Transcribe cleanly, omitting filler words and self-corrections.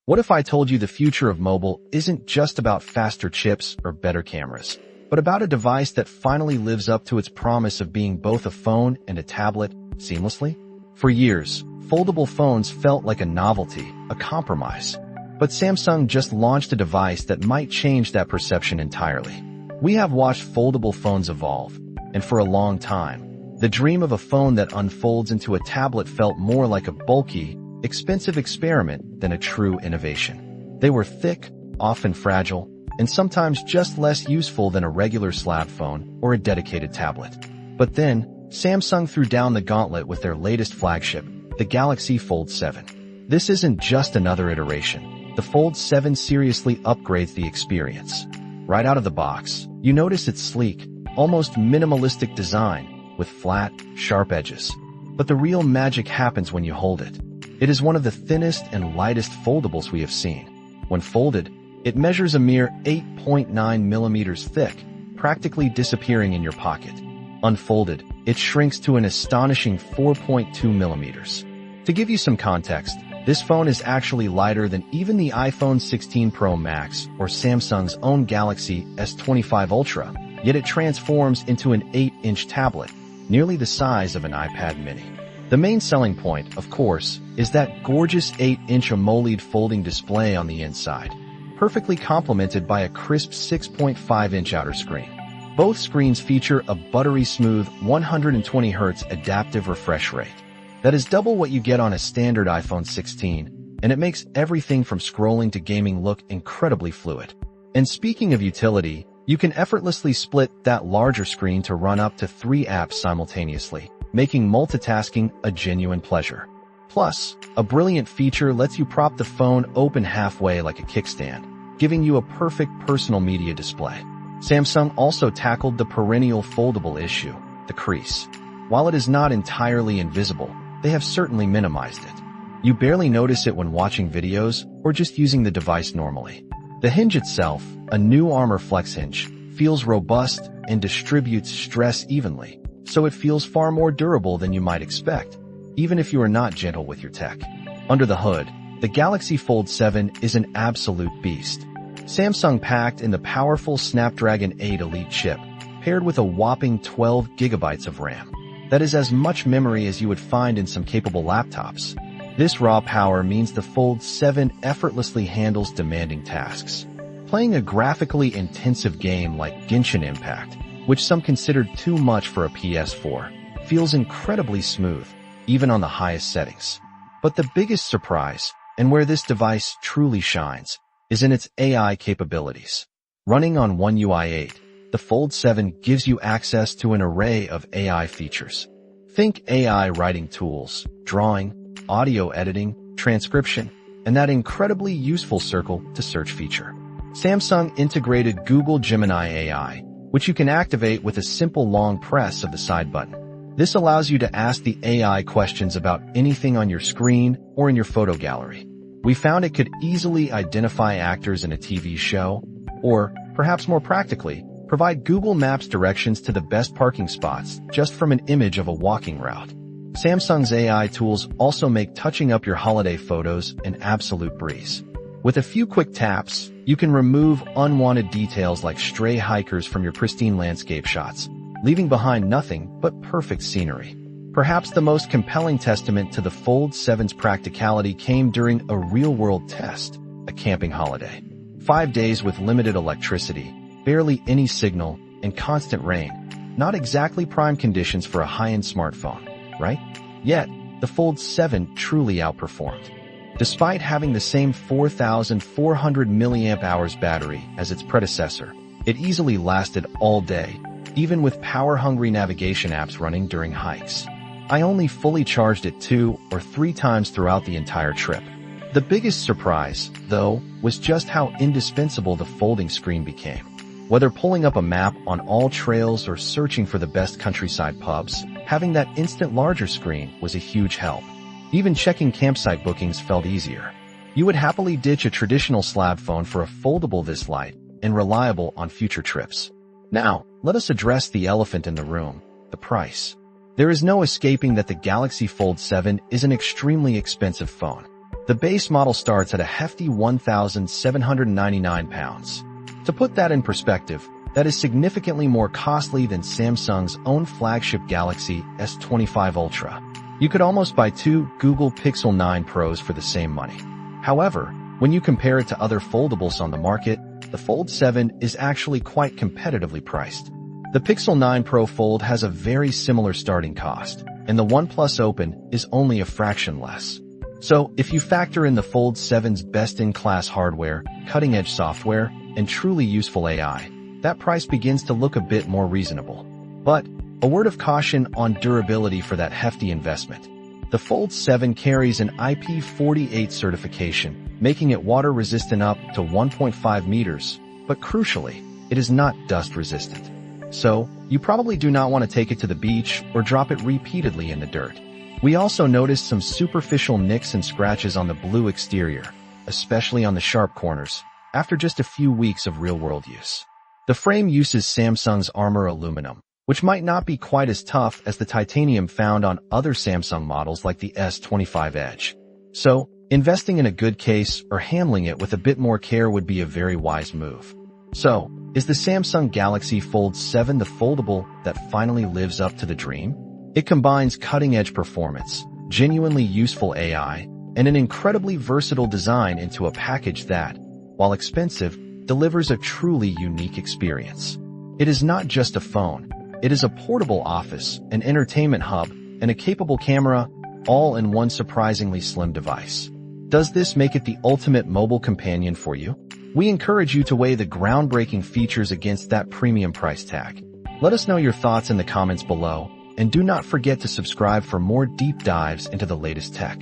What if I told you the future of mobile isn't just about faster chips or better cameras, but about a device that finally lives up to its promise of being both a phone and a tablet seamlessly? For years, foldable phones felt like a novelty, a compromise. But Samsung just launched a device that might change that perception entirely. We have watched foldable phones evolve, and for a long time, the dream of a phone that unfolds into a tablet felt more like a bulky, expensive experiment than a true innovation. They were thick, often fragile, and sometimes just less useful than a regular slab phone or a dedicated tablet. But then, Samsung threw down the gauntlet with their latest flagship, the Galaxy Fold 7. This isn't just another iteration. The Fold 7 seriously upgrades the experience. Right out of the box, you notice its sleek, almost minimalistic design with flat, sharp edges. But the real magic happens when you hold it. It is one of the thinnest and lightest foldables we have seen. When folded, it measures a mere 8.9 millimeters thick, practically disappearing in your pocket. Unfolded, it shrinks to an astonishing 4.2 millimeters. To give you some context, this phone is actually lighter than even the iPhone 16 Pro Max or Samsung's own Galaxy S25 Ultra, yet it transforms into an 8-inch tablet, nearly the size of an iPad mini. The main selling point, of course, is that gorgeous 8-inch AMOLED folding display on the inside, perfectly complemented by a crisp 6.5-inch outer screen. Both screens feature a buttery smooth 120 Hz adaptive refresh rate. That is double what you get on a standard iPhone 16, and it makes everything from scrolling to gaming look incredibly fluid. And speaking of utility, you can effortlessly split that larger screen to run up to 3 apps simultaneously, making multitasking a genuine pleasure. Plus, a brilliant feature lets you prop the phone open halfway like a kickstand, giving you a perfect personal media display. Samsung also tackled the perennial foldable issue, the crease. While it is not entirely invisible, they have certainly minimized it. You barely notice it when watching videos or just using the device normally. The hinge itself, a new Armor Flex hinge, feels robust and distributes stress evenly, so it feels far more durable than you might expect, even if you are not gentle with your tech. Under the hood, the Galaxy Fold 7 is an absolute beast. Samsung packed in the powerful Snapdragon 8 Elite chip, paired with a whopping 12 gigabytes of RAM. That is as much memory as you would find in some capable laptops. This raw power means the Fold 7 effortlessly handles demanding tasks. Playing a graphically intensive game like Genshin Impact, which some considered too much for a PS4, feels incredibly smooth, even on the highest settings. But the biggest surprise, and where this device truly shines, is in its AI capabilities. Running on One UI 8, the Fold 7 gives you access to an array of AI features. Think AI writing tools, drawing, audio editing, transcription, and that incredibly useful circle to search feature. Samsung integrated Google Gemini AI, which you can activate with a simple long press of the side button. This allows you to ask the AI questions about anything on your screen or in your photo gallery. We found it could easily identify actors in a TV show, or, perhaps more practically, provide Google Maps directions to the best parking spots just from an image of a walking route. Samsung's AI tools also make touching up your holiday photos an absolute breeze. With a few quick taps, you can remove unwanted details like stray hikers from your pristine landscape shots, leaving behind nothing but perfect scenery. Perhaps the most compelling testament to the Fold 7's practicality came during a real-world test, a camping holiday. 5 days with limited electricity, barely any signal, and constant rain. Not exactly prime conditions for a high-end smartphone, right? Yet, the Fold 7 truly outperformed. Despite having the same 4,400 mAh battery as its predecessor, it easily lasted all day, even with power-hungry navigation apps running during hikes. I only fully charged it 2 or 3 times throughout the entire trip. The biggest surprise, though, was just how indispensable the folding screen became. Whether pulling up a map on all trails or searching for the best countryside pubs, having that instant larger screen was a huge help. Even checking campsite bookings felt easier. You would happily ditch a traditional slab phone for a foldable this light and reliable on future trips. Now, let us address the elephant in the room, the price. There is no escaping that the Galaxy Fold 7 is an extremely expensive phone. The base model starts at a hefty £1,799. To put that in perspective, that is significantly more costly than Samsung's own flagship Galaxy S25 Ultra. You could almost buy two Google Pixel 9 Pros for the same money. However, when you compare it to other foldables on the market, the Fold 7 is actually quite competitively priced. The Pixel 9 Pro Fold has a very similar starting cost, and the OnePlus Open is only a fraction less. So, if you factor in the Fold 7's best-in-class hardware, cutting-edge software, and truly useful AI, that price begins to look a bit more reasonable. But, a word of caution on durability for that hefty investment. The Fold 7 carries an IP48 certification, making it water-resistant up to 1.5 meters, but crucially, it is not dust-resistant. So, you probably do not want to take it to the beach or drop it repeatedly in the dirt. We also noticed some superficial nicks and scratches on the blue exterior, especially on the sharp corners, after just a few weeks of real-world use. The frame uses Samsung's Armor aluminum, which might not be quite as tough as the titanium found on other Samsung models like the S25 Edge. So, investing in a good case or handling it with a bit more care would be a very wise move. So, is the Samsung Galaxy Fold 7 the foldable that finally lives up to the dream? It combines cutting-edge performance, genuinely useful AI, and an incredibly versatile design into a package that, while expensive, delivers a truly unique experience. It is not just a phone. It is a portable office, an entertainment hub, and a capable camera, all in one surprisingly slim device. Does this make it the ultimate mobile companion for you? We encourage you to weigh the groundbreaking features against that premium price tag. Let us know your thoughts in the comments below, and do not forget to subscribe for more deep dives into the latest tech.